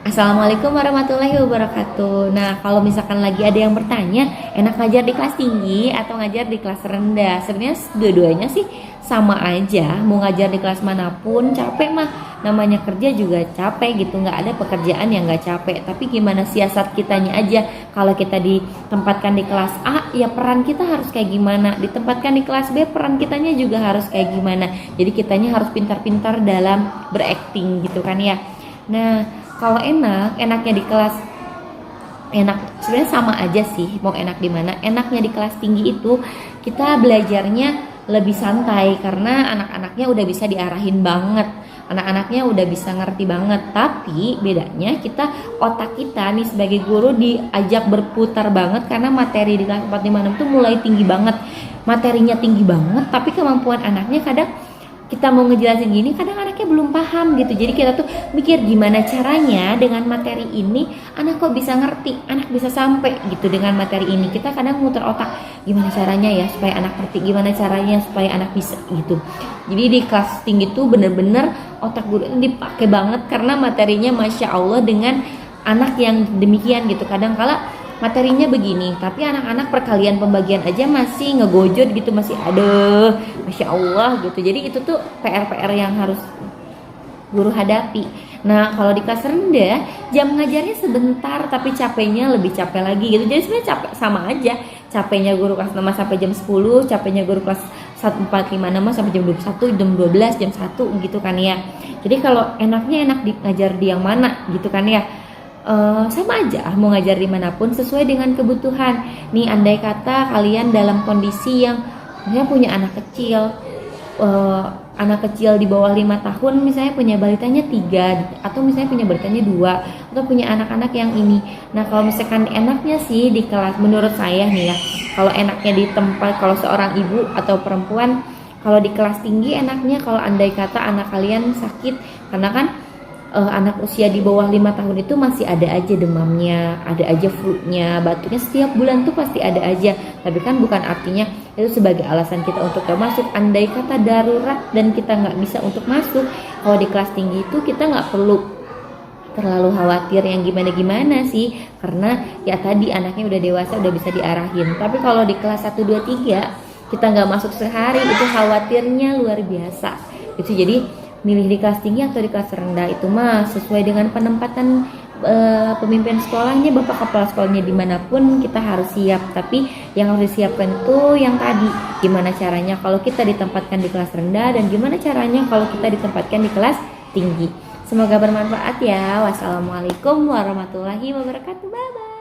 Assalamualaikum warahmatullahi wabarakatuh. Nah, kalau misalkan lagi ada yang bertanya, enak ngajar di kelas tinggi atau ngajar di kelas rendah? Sebenarnya dua-duanya sih sama aja. Mau ngajar di kelas manapun, capek mah. Namanya kerja juga capek gitu. Nggak ada pekerjaan yang nggak capek. Tapi gimana siasat kitanya aja. Kalau kita ditempatkan di kelas A, ya peran kita harus kayak gimana. Ditempatkan di kelas B, peran kitanya juga harus kayak gimana. Jadi kitanya harus pintar-pintar dalam berakting gitu kan ya. Nah, kalau enaknya di kelas enak sebenarnya sama aja sih, mau enak di mana. Enaknya di kelas tinggi itu kita belajarnya lebih santai karena anak-anaknya udah bisa diarahin banget. Anak-anaknya udah bisa ngerti banget, tapi bedanya otak kita nih sebagai guru diajak berputar banget karena materi di kelas 4, 5, 6 tuh mulai tinggi banget. Materinya tinggi banget, tapi kemampuan anaknya kadang kita mau ngejelasin gini kadang anaknya belum paham gitu. Jadi kita tuh mikir gimana caranya dengan materi ini anak kok bisa ngerti, anak bisa sampai gitu dengan materi ini. Kita kadang muter otak gimana caranya ya supaya anak ngerti, gimana caranya supaya anak bisa gitu. Jadi di kelas tinggi tuh bener-bener otak guru ini dipakai banget karena materinya Masya Allah dengan anak yang demikian gitu. Kadang kala materinya begini, tapi anak-anak perkalian pembagian aja masih ngegojot gitu, masih aduh, Masya Allah gitu. Jadi itu tuh PR-PR yang harus guru hadapi. Nah, kalau di kelas rendah, jam ngajarnya sebentar, tapi capeknya lebih capek lagi gitu. Jadi sebenarnya capek sama aja. Capeknya guru kelas 6 sampai jam 10, capeknya guru kelas 1, 4, 5, 6 sampai jam 21, jam 12, jam 1 gitu kan ya. Jadi kalau enaknya enak ngajar di yang mana gitu kan ya. Sama aja mau ngajar dimanapun sesuai dengan kebutuhan. Nih andai kata kalian dalam kondisi yang misalnya punya anak kecil di bawah 5 tahun, misalnya punya balitanya 3 atau misalnya punya balitanya 2 atau punya anak-anak yang ini. Nah, kalau misalkan enaknya sih di kelas, menurut saya nih ya, kalau enaknya di tempat, kalau seorang ibu atau perempuan, kalau di kelas tinggi enaknya kalau andai kata anak kalian sakit, karena kan anak usia di bawah 5 tahun itu masih ada aja demamnya, ada aja flu-nya, batuknya setiap bulan tuh pasti ada aja. Tapi kan bukan artinya itu sebagai alasan kita untuk gak masuk. Andai kata darurat dan kita nggak bisa untuk masuk, kalau di kelas tinggi itu kita nggak perlu terlalu khawatir yang gimana-gimana sih, karena ya tadi anaknya udah dewasa, udah bisa diarahin. Tapi kalau di kelas 1, 2, 3 kita nggak masuk sehari, itu khawatirnya luar biasa gitu. Jadi milih di kelas tinggi atau di kelas rendah itu mah sesuai dengan penempatan pemimpin sekolahnya, bapak kepala sekolahnya dimanapun kita harus siap. Tapi yang harus disiapkan itu yang tadi, gimana caranya kalau kita ditempatkan di kelas rendah dan gimana caranya kalau kita ditempatkan di kelas tinggi. Semoga bermanfaat ya. Wassalamualaikum warahmatullahi wabarakatuh. Bye bye.